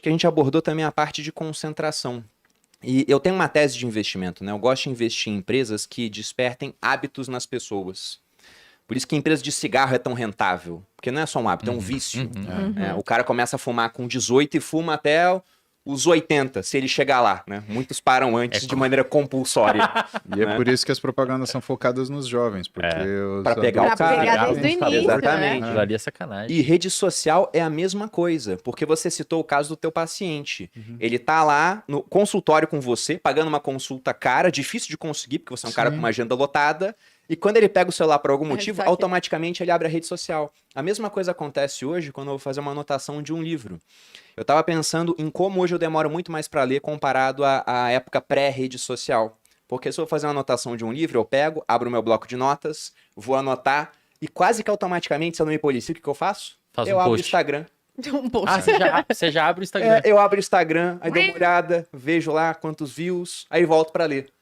que a gente abordou também a parte de concentração. E eu tenho uma tese de investimento, né? Eu gosto de investir em empresas que despertem hábitos nas pessoas. Por isso que a empresa de cigarro é tão rentável. Porque não é só um hábito, é um vício. O cara começa a fumar com 18 e fuma até os 80, se ele chegar lá, né? Muitos param antes de maneira compulsória. E é por isso que as propagandas são focadas nos jovens, porque Pra pegar o cara. pegar desde o início, Exatamente. Aquilo ali é sacanagem. E rede social é a mesma coisa, porque você citou o caso do teu paciente. Ele tá lá no consultório com você, pagando uma consulta cara, difícil de conseguir, porque você é um cara com uma agenda lotada, e quando ele pega o celular por algum motivo, automaticamente ele abre a rede social. A mesma coisa acontece hoje quando eu vou fazer uma anotação de um livro. Eu tava pensando em como hoje eu demoro muito mais para ler comparado à época pré-rede social. Porque se eu fazer uma anotação de um livro, eu pego, abro o meu bloco de notas, vou anotar, e quase que automaticamente, se eu não me policio, o que eu faço? Faz eu um abro o post. Instagram. Você já abre o Instagram. Eu abro o Instagram, aí dou uma olhada, vejo lá quantos views, aí volto para ler.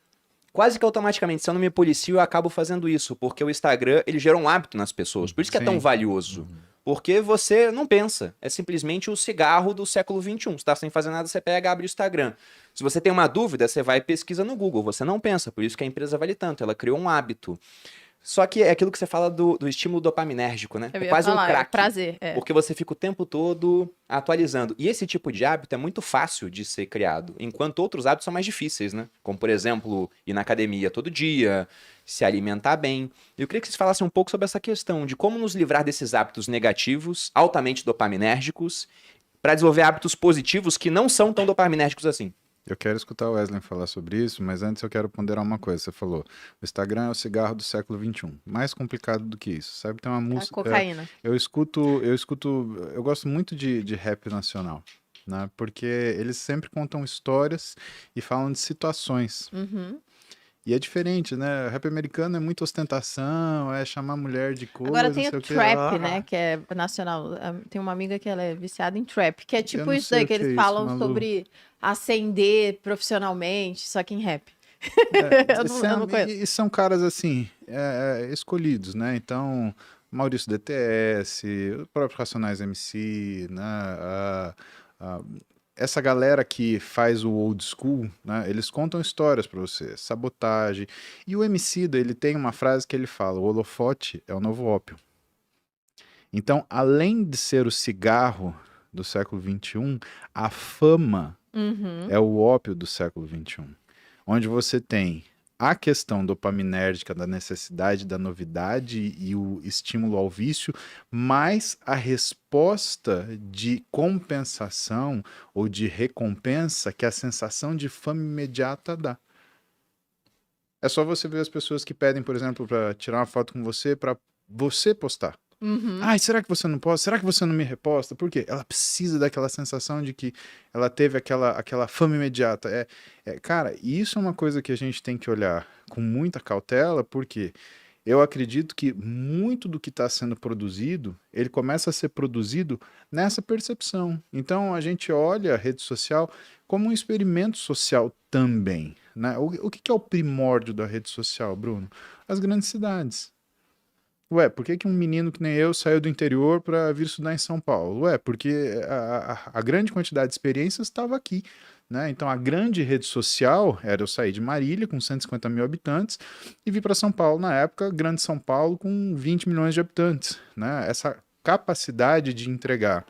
Quase que automaticamente, se eu não me policio, eu acabo fazendo isso, porque o Instagram, ele gera um hábito nas pessoas. Por isso que é tão valioso. Porque você não pensa. É simplesmente o cigarro do século XXI. Você tá sem fazer nada, você pega, abre o Instagram. Se você tem uma dúvida, você vai e pesquisa no Google. Você não pensa. Por isso que a empresa vale tanto. Ela criou um hábito. Só que é aquilo que você fala do estímulo dopaminérgico, né? Eu É ia quase falar, um crack. prazer. Porque você fica o tempo todo atualizando. E esse tipo de hábito é muito fácil de ser criado, enquanto outros hábitos são mais difíceis, né? Como, por exemplo, ir na academia todo dia, se alimentar bem. Eu queria que vocês falassem um pouco sobre essa questão de como nos livrar desses hábitos negativos, altamente dopaminérgicos, para desenvolver hábitos positivos que não são tão dopaminérgicos assim. Eu quero escutar o Wesley falar sobre isso, mas antes eu quero ponderar uma coisa. Você falou, o Instagram é o cigarro do século XXI. Mais complicado do que isso, sabe? Tem uma música... cocaína. Eu gosto muito de rap nacional, né? Porque eles sempre contam histórias e falam de situações. E é diferente, né? Rap americano é muita ostentação, é chamar mulher de coisa, Agora tem o não sei trap, né? Que é nacional. Tem uma amiga que ela é viciada em trap, que é tipo isso daí, que eles falam sobre ascender profissionalmente, só que em rap. Eu não conheço. E são caras, assim, escolhidos, né? Então, Maurício DTS, o próprio Racionais MC, né? Essa galera que faz o old school, né, eles contam histórias pra você, sabotagem. E o Emicida, ele tem uma frase que ele fala, o holofote é o novo ópio. Então, além de ser o cigarro do século XXI, a fama é o ópio do século XXI. Onde você tem a questão dopaminérgica da necessidade da novidade e o estímulo ao vício, mais a resposta de compensação ou de recompensa que a sensação de fama imediata dá. É só você ver as pessoas que pedem, por exemplo, para tirar uma foto com você, para você postar. Ai, será que você não posta? Será que você não me reposta? Por quê? Ela precisa daquela sensação de que ela teve aquela fama imediata. Cara, isso é uma coisa que a gente tem que olhar com muita cautela, porque eu acredito que muito do que está sendo produzido, ele começa a ser produzido nessa percepção. Então, a gente olha a rede social como um experimento social também, né? O que é o primórdio da rede social, Bruno? As grandes cidades. Ué, por que um menino que nem eu saiu do interior para vir estudar em São Paulo? Ué, porque a grande quantidade de experiências estava aqui, né? Então a grande rede social era eu sair de Marília com 150 mil habitantes e vir para São Paulo na época, grande São Paulo com 20 milhões de habitantes, né? Essa capacidade de entregar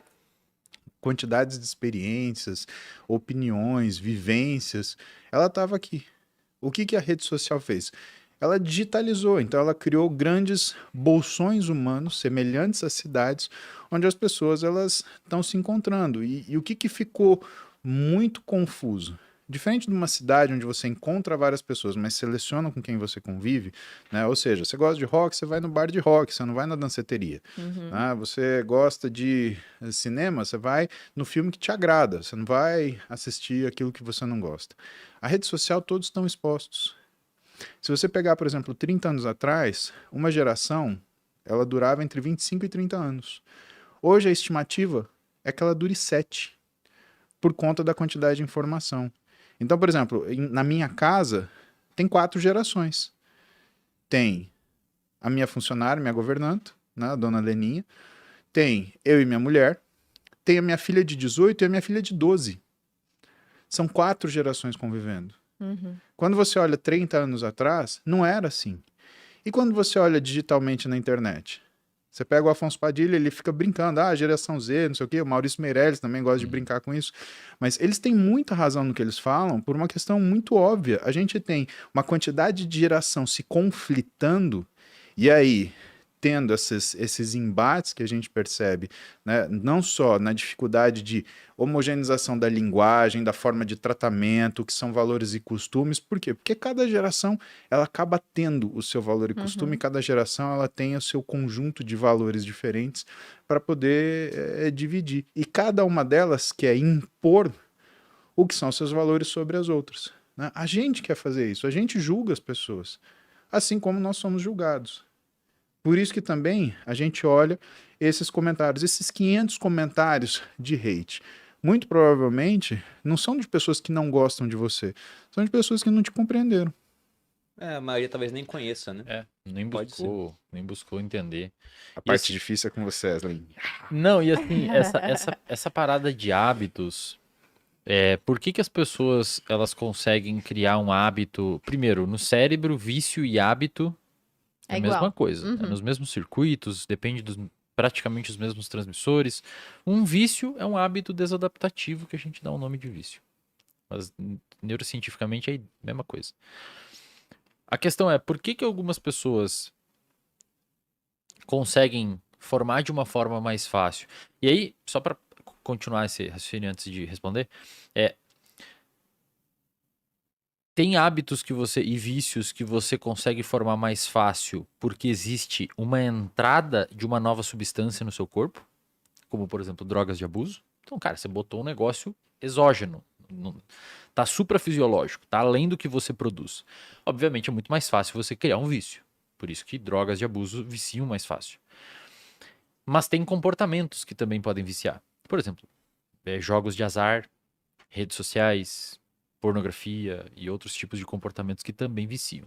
quantidades de experiências, opiniões, vivências, ela estava aqui. O que a rede social fez? Ela digitalizou, então ela criou grandes bolsões humanos semelhantes às cidades, onde as pessoas elas estão se encontrando. E o que ficou muito confuso? Diferente de uma cidade onde você encontra várias pessoas, mas seleciona com quem você convive, né? Ou seja, você gosta de rock, você vai no bar de rock, você não vai na danceteria. Né? Você gosta de cinema, você vai no filme que te agrada, você não vai assistir aquilo que você não gosta. A rede social, todos estão expostos. Se você pegar, por exemplo, 30 anos atrás, uma geração, ela durava entre 25 e 30 anos. Hoje a estimativa é que ela dure 7, por conta da quantidade de informação. Então, por exemplo, na minha casa, tem 4 gerações. Tem a minha funcionária, minha governanta, né, a dona Leninha, tem eu e minha mulher, tenho a minha filha de 18 e a minha filha de 12. São 4 gerações convivendo. Quando você olha 30 anos atrás, não era assim. E quando você olha digitalmente na internet? Você pega o Afonso Padilha, ele fica brincando, geração Z, não sei o quê, o Maurício Meirelles também gosta de brincar com isso, mas eles têm muita razão no que eles falam por uma questão muito óbvia. A gente tem uma quantidade de geração se conflitando, e aí, tendo esses embates que a gente percebe, né, não só na dificuldade de homogeneização da linguagem, da forma de tratamento, que são valores e costumes. Por quê? Porque cada geração ela acaba tendo o seu valor e costume, cada geração ela tem o seu conjunto de valores diferentes para poder dividir. E cada uma delas quer impor o que são seus valores sobre as outras, né? A gente quer fazer isso, a gente julga as pessoas, assim como nós somos julgados. Por isso que também a gente olha esses comentários, esses 500 comentários de hate. Muito provavelmente não são de pessoas que não gostam de você, são de pessoas que não te compreenderam. A maioria talvez nem conheça, né? Nem buscou entender. A parte difícil é com você, Wesley. Não, e assim, essa parada de hábitos, por que as pessoas elas conseguem criar um hábito? Primeiro, no cérebro, vício e hábito é a mesma coisa. É nos mesmos circuitos, depende dos praticamente os mesmos transmissores. Um vício é um hábito desadaptativo que a gente dá o nome de vício. Mas neurocientificamente é a mesma coisa. A questão é, por que algumas pessoas conseguem formar de uma forma mais fácil? E aí, só para continuar esse raciocínio antes de responder, tem hábitos e vícios que você consegue formar mais fácil porque existe uma entrada de uma nova substância no seu corpo, como, por exemplo, drogas de abuso. Então, cara, você botou um negócio exógeno, tá suprafisiológico, tá além do que você produz. Obviamente, é muito mais fácil você criar um vício. Por isso que drogas de abuso viciam mais fácil. Mas tem comportamentos que também podem viciar. Por exemplo, jogos de azar, redes sociais, pornografia e outros tipos de comportamentos que também viciam.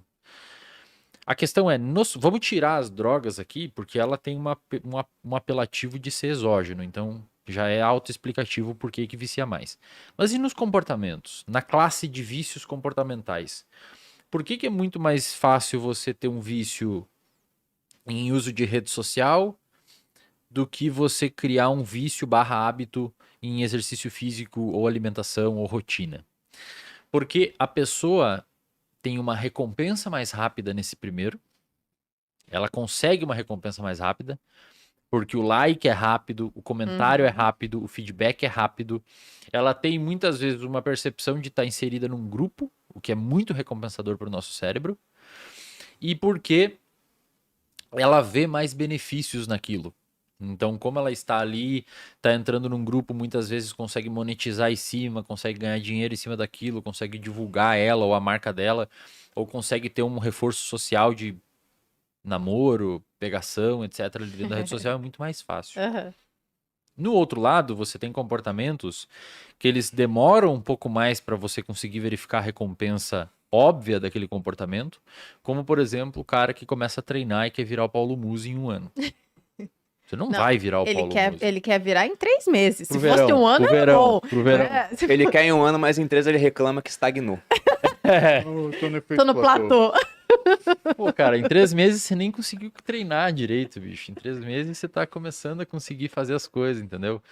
A questão é, vamos tirar as drogas aqui, porque ela tem um apelativo de ser exógeno, então já é autoexplicativo por que vicia mais. Mas e nos comportamentos? Na classe de vícios comportamentais? Por que é muito mais fácil você ter um vício em uso de rede social do que você criar um vício / hábito em exercício físico ou alimentação ou rotina? Porque a pessoa tem uma recompensa mais rápida nesse primeiro. Ela consegue uma recompensa mais rápida, porque o like é rápido, o comentário é rápido, o feedback é rápido. Ela tem muitas vezes uma percepção de estar inserida num grupo, o que é muito recompensador para o nosso cérebro. E porque ela vê mais benefícios naquilo. Então, como ela está ali, está entrando num grupo, muitas vezes consegue monetizar em cima, consegue ganhar dinheiro em cima daquilo, consegue divulgar ela ou a marca dela, ou consegue ter um reforço social de namoro, pegação, etc. Dentro da rede social é muito mais fácil. No outro lado, você tem comportamentos que eles demoram um pouco mais para você conseguir verificar a recompensa óbvia daquele comportamento, como, por exemplo, o cara que começa a treinar e quer virar o Paulo Musi em 1 ano. Você não vai virar o Paulo Musi. Ele quer virar em 3 meses. Se fosse 1 ano, era bom. Pro verão. Ele quer em 1 ano, mas em 3 ele reclama que estagnou. Tô no platô. Pô, cara, em 3 meses você nem conseguiu treinar direito, bicho. Em 3 meses você tá começando a conseguir fazer as coisas, entendeu?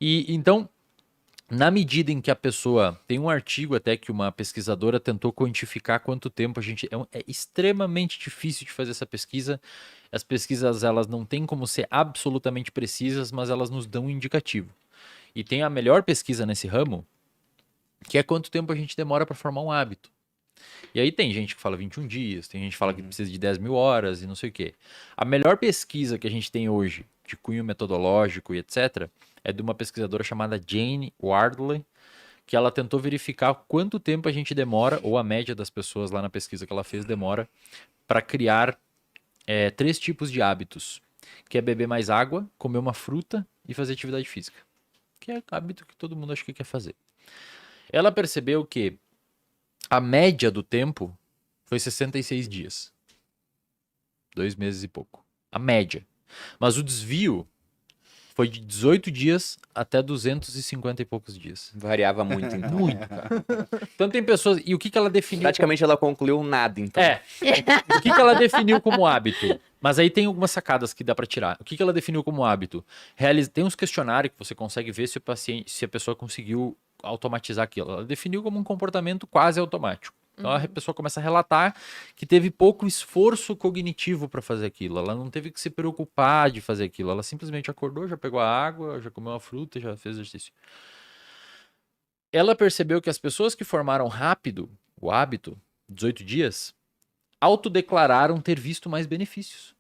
E então, na medida em que a pessoa... Tem um artigo até que uma pesquisadora tentou quantificar quanto tempo a gente... É extremamente difícil de fazer essa pesquisa. As pesquisas, elas não têm como ser absolutamente precisas, mas elas nos dão um indicativo. E tem a melhor pesquisa nesse ramo, que é quanto tempo a gente demora para formar um hábito. E aí tem gente que fala 21 dias, tem gente que fala que precisa de 10 mil horas e não sei o quê. A melhor pesquisa que a gente tem hoje, de cunho metodológico e etc., é de uma pesquisadora chamada Jane Wardley, que ela tentou verificar quanto tempo a gente demora, ou a média das pessoas lá na pesquisa que ela fez demora, para criar 3 tipos de hábitos, que é beber mais água, comer uma fruta e fazer atividade física, que é hábito que todo mundo acha que quer fazer. Ela percebeu que a média do tempo foi 66 dias. 2 meses e pouco. A média. Mas o desvio Foi de 18 dias até 250 e poucos dias. Variava muito, então. Muito, cara. Então tem pessoas... E o que ela definiu? Praticamente ela concluiu nada, então. O que ela definiu como hábito? Mas aí tem algumas sacadas que dá pra tirar. O que ela definiu como hábito? Tem uns questionários que você consegue ver se a pessoa conseguiu automatizar aquilo. Ela definiu como um comportamento quase automático. Então a pessoa começa a relatar que teve pouco esforço cognitivo para fazer aquilo. Ela não teve que se preocupar de fazer aquilo. Ela simplesmente acordou, já pegou a água, já comeu uma fruta, já fez exercício. Ela percebeu que as pessoas que formaram rápido o hábito, 18 dias, autodeclararam ter visto mais benefícios.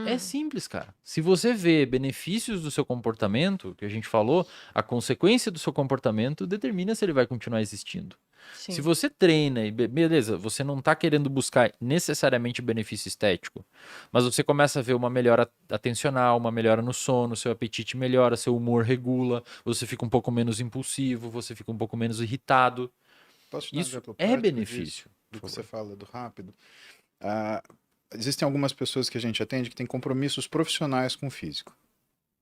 É simples, cara. Se você vê benefícios do seu comportamento, que a gente falou, a consequência do seu comportamento determina se ele vai continuar existindo. Sim. Se você treina e beleza, você não está querendo buscar necessariamente benefício estético, mas você começa a ver uma melhora atencional, uma melhora no sono, seu apetite melhora, seu humor regula, você fica um pouco menos impulsivo, você fica um pouco menos irritado. Posso te dar um Isso exemplo é prático benefício. do que você fala do rápido? Existem algumas pessoas que a gente atende que têm compromissos profissionais com o físico.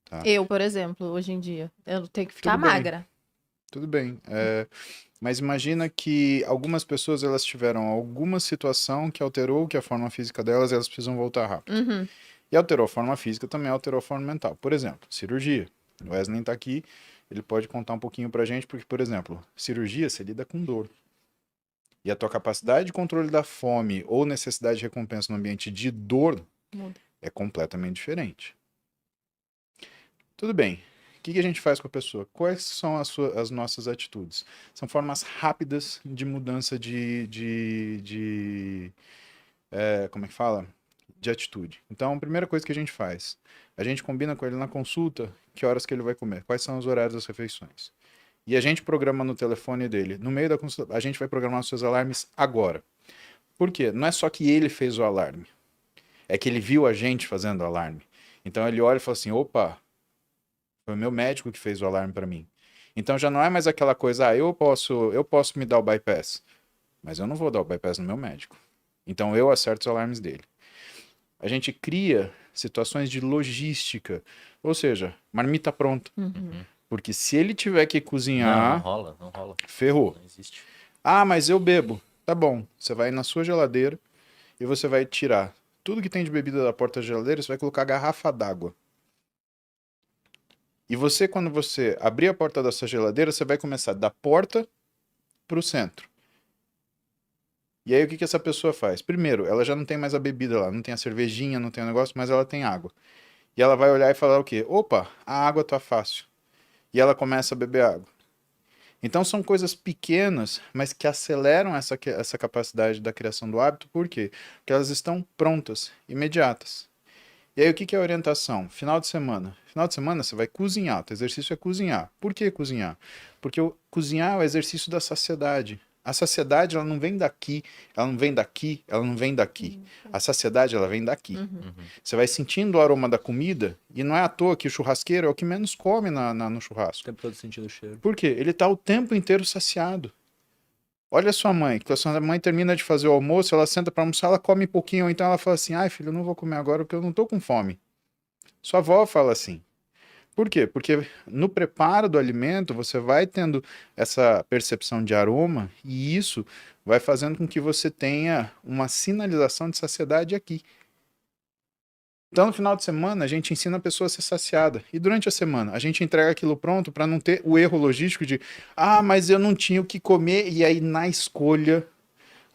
Tá? Eu, por exemplo, hoje em dia, eu tenho que ficar Tudo bem. magra. Tudo bem. Mas imagina que algumas pessoas elas tiveram alguma situação que alterou que a forma física delas, elas precisam voltar rápido. Uhum. E alterou a forma física, também alterou a forma mental. Por exemplo, cirurgia. O Wesley está aqui, ele pode contar um pouquinho pra gente, porque, por exemplo, cirurgia, você lida com dor. E a tua capacidade de controle da fome ou necessidade de recompensa no ambiente de dor é completamente diferente. Tudo bem. O que a gente faz com a pessoa? Quais são as nossas atitudes? São formas rápidas de mudança como é que fala? De atitude. Então, a primeira coisa que a gente faz, a gente combina com ele na consulta que horas que ele vai comer, quais são os horários das refeições. E a gente programa no telefone dele. No meio da consulta, a gente vai programar os seus alarmes agora. Por quê? Não é só que ele fez o alarme. É que ele viu a gente fazendo o alarme. Então ele olha e fala assim, opa, foi o meu médico que fez o alarme para mim. Então já não é mais aquela coisa, eu posso me dar o bypass, mas eu não vou dar o bypass no meu médico. Então eu acerto os alarmes dele. A gente cria situações de logística, ou seja, marmita pronta. Uhum. Porque se ele tiver que cozinhar, Não rola. ferrou. Não existe. Ah, mas eu bebo. Tá bom, você vai na sua geladeira e você vai tirar tudo que tem de bebida da porta da geladeira, você vai colocar garrafa d'água. E você, quando você abrir a porta da sua geladeira, você vai começar da porta para o centro. E aí o que essa pessoa faz? Primeiro, ela já não tem mais a bebida lá, não tem a cervejinha, não tem o negócio, mas ela tem água. E ela vai olhar e falar o quê? Opa, a água tá fácil. E ela começa a beber água. Então são coisas pequenas, mas que aceleram essa capacidade da criação do hábito. Por quê? Porque elas estão prontas, imediatas. E aí o que é a orientação? Final de semana. Final de semana você vai cozinhar, o teu exercício é cozinhar. Por que cozinhar? Porque cozinhar é o exercício da saciedade. A saciedade, ela não vem daqui, ela não vem daqui, ela não vem daqui. A saciedade, ela vem daqui. Você vai sentindo o aroma da comida, e não é à toa que o churrasqueiro é o que menos come no churrasco. O tempo todo sentindo o cheiro. Por quê? Ele está o tempo inteiro saciado. Olha a sua mãe, que a sua mãe termina de fazer o almoço, ela senta para almoçar, ela come um pouquinho, ou então ela fala assim, ai filho, eu não vou comer agora porque eu não tô com fome. Sua avó fala assim. Por quê? Porque no preparo do alimento você vai tendo essa percepção de aroma e isso vai fazendo com que você tenha uma sinalização de saciedade aqui. Então, no final de semana, a gente ensina a pessoa a ser saciada. E durante a semana, a gente entrega aquilo pronto para não ter o erro logístico de mas eu não tinha o que comer. E aí, na escolha,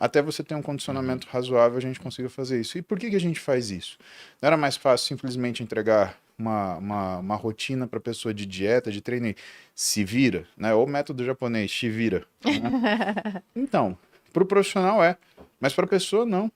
até você ter um condicionamento razoável, a gente consiga fazer isso. E por que a gente faz isso? Não era mais fácil simplesmente entregar uma rotina para a pessoa de dieta, de treino e se vira, né? Ou método japonês, se vira. Né? Então, para o profissional mas para a pessoa não.